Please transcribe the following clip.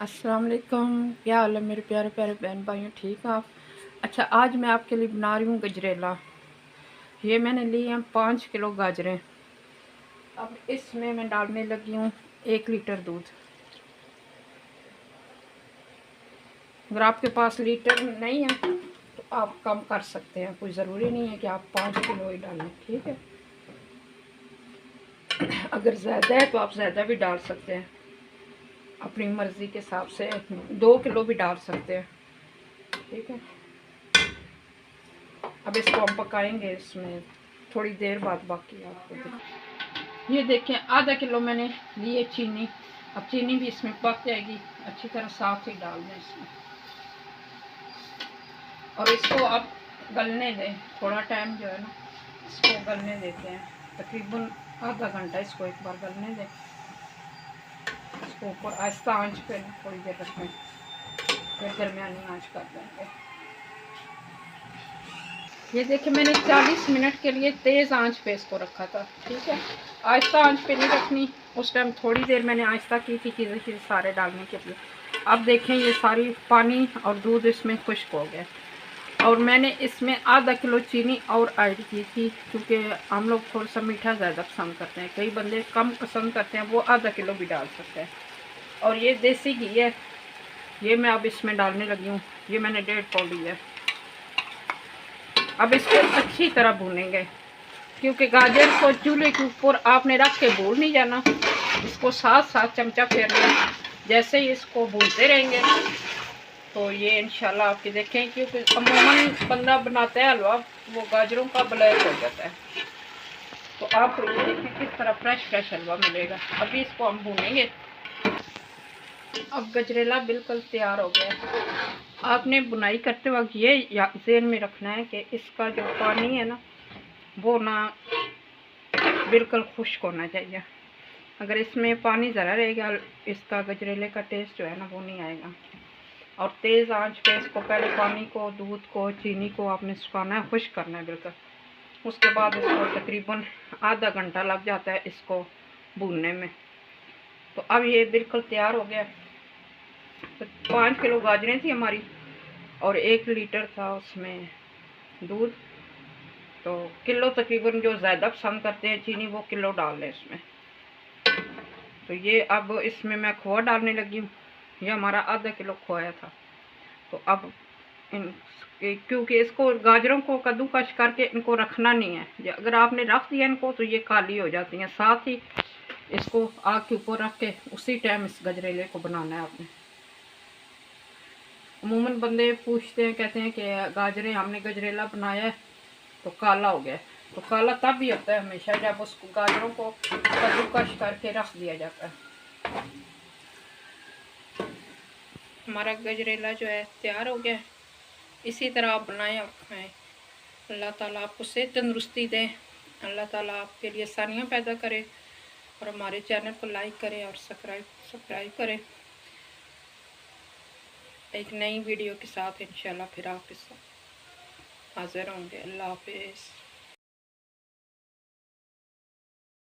अस्सलाम वालेकुम। क्या हाल है मेरे प्यारे प्यारे बहन भाइयों, ठीक आप? अच्छा, आज मैं आपके लिए बना रही हूँ गजरेला। ये मैंने लिए हैं 5 किलो गाजरें। अब इसमें मैं डालने लगी हूँ 1 लीटर दूध। अगर आपके पास लीटर नहीं है तो आप कम कर सकते हैं, कोई ज़रूरी नहीं है कि आप 5 किलो ही डालें, ठीक है। अगर ज़्यादा है तो आप ज़्यादा भी डाल सकते हैं, अपनी मर्ज़ी के हिसाब से 2 किलो भी डाल सकते हैं, ठीक है। अब इसको हम पकाएंगे, इसमें थोड़ी देर बाद बाकी आपको ये देखें। आधा किलो मैंने लिए चीनी। अब चीनी भी इसमें पक जाएगी, अच्छी तरह साथ ही डाल दें इसमें और इसको अब गलने दें। थोड़ा टाइम जो है ना, इसको गलने देते हैं, तकरीबन आधा घंटा इसको एक बार गलने दें। इसको ऊपर आहिस्ता आंच पे थोड़ी देर रखें, फिर दरमियानी आंच कर देंगे। ये देखिए, मैंने 40 मिनट के लिए तेज़ आंच पे इसको रखा था, ठीक है। आहिस्ता आंच पे नहीं रखनी, उस टाइम थोड़ी देर मैंने आहिस्ता की थी चीज़ें सारे डालने के लिए। अब देखें, ये सारी पानी और दूध इसमें खुश्क हो गया और मैंने इसमें आधा किलो चीनी और ऐड की थी, क्योंकि हम लोग थोड़ा सा मीठा ज़्यादा पसंद करते हैं, कई बंदे कम पसंद करते हैं, वो आधा किलो भी डाल सकते हैं। और ये देसी घी है, ये मैं अब इसमें डालने लगी हूँ। ये मैंने 1.5 पाव लिया है। अब इसको अच्छी तरह भूनेंगे, क्योंकि गाजर को चूल्हे के ऊपर आपने रख के भून नहीं जाना, इसको साथ साथ चमचा फेरना। जैसे ही इसको भूनते रहेंगे तो ये इंशाल्लाह आपके देखें, क्योंकि अमूमन बंदा बनाता है हलवा, वो गाजरों का ब्लैक हो जाता है, तो आपको ये देखें किस तरह फ्रेश फ्रेश हलवा मिलेगा। अभी इसको हम भूनेंगे। अब गजरेला बिल्कुल तैयार हो गया। आपने बुनाई करते वक्त ये ज़हन में रखना है कि इसका जो पानी है ना, वो ना बिल्कुल खुश्क होना चाहिए। अगर इसमें पानी ज़रा रहेगा, इसका गजरेले का टेस्ट जो है ना वो नहीं आएगा। और तेज़ आंच पे इसको पहले पानी को, दूध को, चीनी को आपने सुखाना है, खुश्क करना है बिल्कुल। उसके बाद इसको तकरीबन आधा घंटा लग जाता है इसको भूनने में। तो अब ये बिल्कुल तैयार हो गया। तो 5 किलो गाजरें थी हमारी और 1 लीटर था उसमें दूध। तो किलो तकरीबन जो ज़्यादा पसंद करते हैं चीनी, वो किलो डाल लें इसमें। तो ये अब इसमें मैं खोआ डालने लगी हूँ। ये हमारा आधा किलो खोया था। तो अब क्योंकि इसको गाजरों को कद्दूकस करके इनको रखना नहीं है, अगर आपने रख दिया इनको तो ये काली हो जाती हैं। साथ ही इसको आग के ऊपर रख के उसी टाइम इस गजरेले को बनाना है आपने। अमूमन बंदे पूछते हैं, कहते हैं कि गाजरें हमने गजरेला बनाया है तो काला हो गया। तो काला तब भी होता है हमेशा जब उसको गाजरों को कद्दूकस करके रख दिया जाता है। हमारा गजरेला जो है तैयार हो गया। इसी तरह आप बनाएं और खाएं। अल्लाह ताला आपको सेहत तंदुरुस्ती दें। अल्लाह ताला आपके लिए आसानियाँ पैदा करे और हमारे चैनल को लाइक करें और सब्सक्राइब करें। एक नई वीडियो के साथ इंशाल्लाह फिर आपके साथ हाजिर होंगे। अल्लाह हाफिज़।